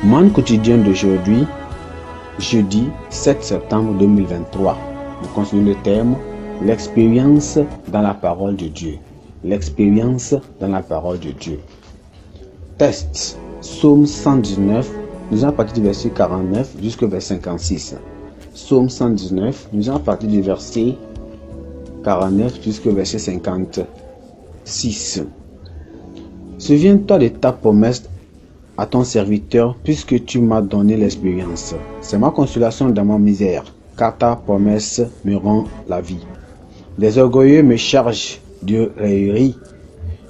Monde quotidien d'aujourd'hui, jeudi 7 septembre 2023. Nous continuons le thème l'expérience dans la parole de Dieu. L'expérience dans la parole de Dieu. Texte Psaume 119, nous allons partir du verset 49 jusqu'au verset 56. Psaume 119, nous allons partir du verset 49 jusqu'au verset 56. Souviens-toi de ta promesse à ton serviteur, puisque tu m'as donné l'expérience. C'est ma consolation dans ma misère, car ta promesse me rend la vie. Les orgueilleux me chargent de raillerie.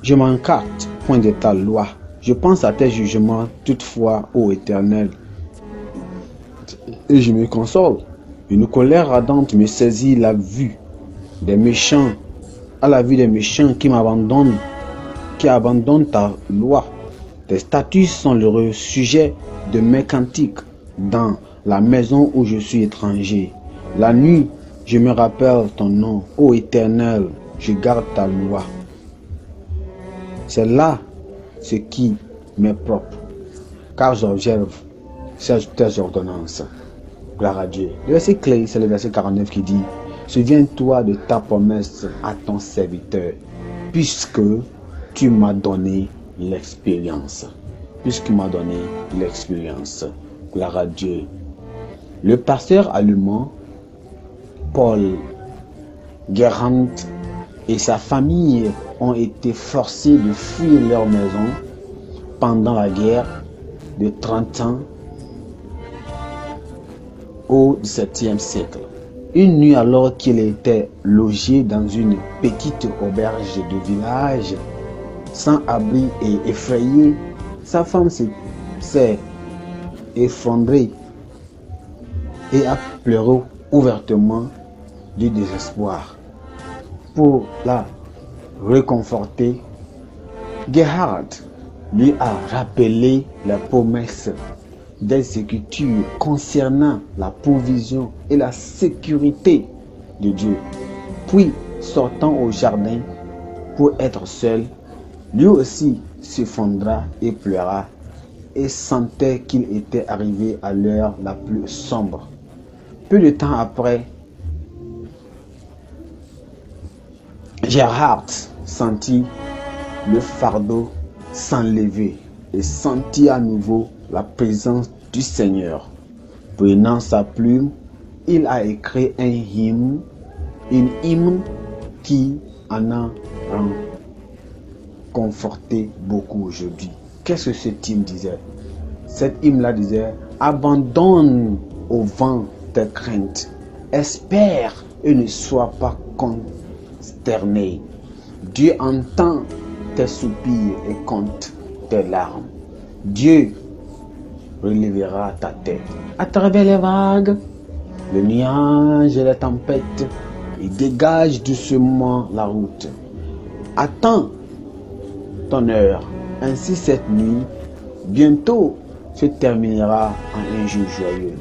Je m'encarte point de ta loi. Je pense à tes jugements toutefois, ô Éternel, et je me console. Une colère ardente me saisit la vue des méchants, à la vue des méchants qui abandonnent ta loi. Tes statuts sont le sujet de mes cantiques dans la maison où je suis étranger. La nuit, je me rappelle ton nom, ô Éternel, je garde ta loi. C'est là ce qui m'est propre, car j'observe tes ordonnances. Gloire à Dieu. Le verset clé, c'est le verset 49 qui dit: souviens-toi de ta promesse à ton serviteur, puisque tu m'as donné l'expérience. Gloire à Dieu. Le pasteur allemand Paul Gerhardt et sa famille ont été forcés de fuir leur maison pendant la guerre de 30 ans au XVIIe siècle. Une nuit, alors qu'il était logé dans une petite auberge de village, sans abri et effrayé, sa femme s'est effondrée et a pleuré ouvertement du désespoir. Pour la réconforter, Gerhardt lui a rappelé la promesse des Écritures concernant la provision et la sécurité de Dieu. Puis, sortant au jardin pour être seul, lui aussi s'effondra et pleura et sentait qu'il était arrivé à l'heure la plus sombre. Peu de temps après, Gerhardt sentit le fardeau s'enlever et sentit à nouveau la présence du Seigneur. Prenant sa plume, il a écrit une hymne qui en a conforté beaucoup aujourd'hui. Qu'est-ce que cet hymne disait? Cet hymne-là disait: abandonne au vent tes craintes, espère et ne sois pas consterné. Dieu entend tes soupirs et compte tes larmes. Dieu relèvera ta tête. À travers les vagues, les nuages et les tempêtes, il dégage doucement la route. Attends ton heure. Ainsi cette nuit, bientôt, se terminera en un jour joyeux.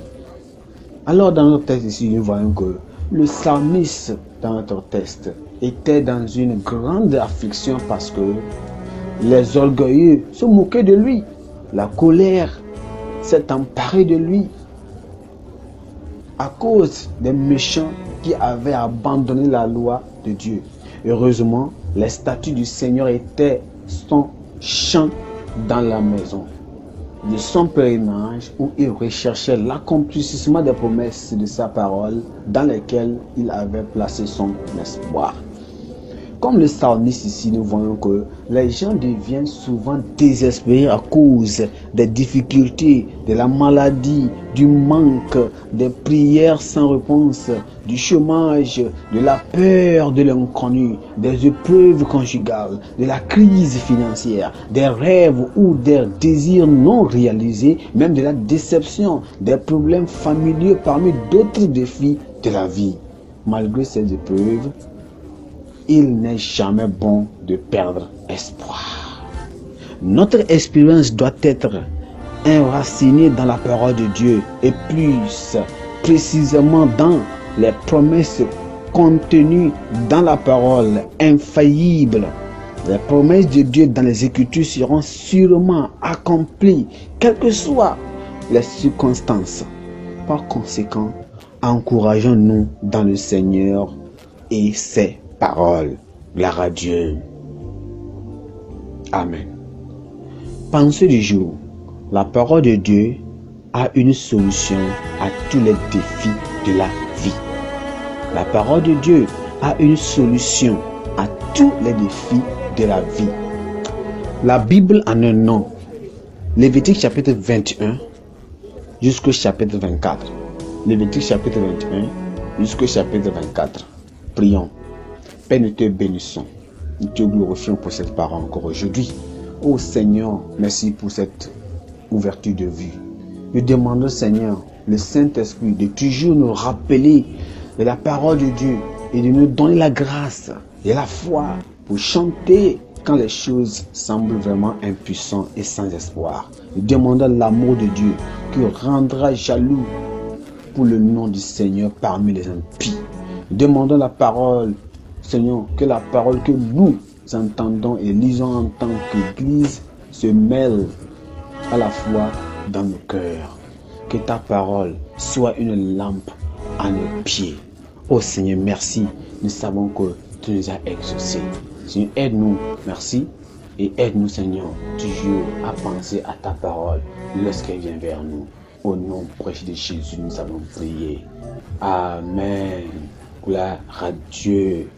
Alors dans notre texte ici, nous voyons que le psalmiste dans notre texte était dans une grande affliction parce que les orgueilleux se moquaient de lui. La colère s'est emparée de lui à cause des méchants qui avaient abandonné la loi de Dieu. Heureusement, les statuts du Seigneur étaient son chant dans la maison de son pèlerinage, où il recherchait l'accomplissement des promesses de sa parole dans lesquelles il avait placé son espoir. Comme le psalmiste ici, nous voyons que les gens deviennent souvent désespérés à cause des difficultés, de la maladie, du manque, des prières sans réponse, du chômage, de la peur de l'inconnu, des épreuves conjugales, de la crise financière, des rêves ou des désirs non réalisés, même de la déception, des problèmes familiaux parmi d'autres défis de la vie. Malgré ces épreuves, il n'est jamais bon de perdre espoir. Notre expérience doit être enracinée dans la parole de Dieu et plus précisément dans les promesses contenues dans la parole infaillible. Les promesses de Dieu dans les Écritures seront sûrement accomplies, quel que soit les circonstances. Par conséquent, encourageons-nous dans le Seigneur et ses paroles. Gloire à Dieu. Amen. Pensée du jour. La parole de Dieu a une solution à tous les défis de la vie. La parole de Dieu a une solution à tous les défis de la vie. La Bible en un nom. Lévitique chapitre 21 jusqu'au chapitre 24. Lévitique chapitre 21 jusqu'au chapitre 24. Prions. Père, nous te bénissons. Nous te glorifions pour cette parole encore aujourd'hui. Ô Seigneur, merci pour cette ouverture de vue. Nous demandons, Seigneur, le Saint-Esprit de toujours nous rappeler de la parole de Dieu et de nous donner la grâce et la foi pour chanter quand les choses semblent vraiment impuissantes et sans espoir. Nous demandons l'amour de Dieu qui rendra jaloux pour le nom du Seigneur parmi les impies. Nous demandons la parole, Seigneur, que la parole que nous entendons et lisons en tant qu'Église se mêle à la fois dans nos cœurs. Que ta parole soit une lampe à nos pieds. Oh Seigneur, merci. Nous savons que tu nous as exaucés. Seigneur, aide-nous, merci. Et aide-nous, Seigneur, toujours à penser à ta parole lorsqu'elle vient vers nous. Au nom précieux de Jésus, nous avons prié. Amen. Gloire à Dieu.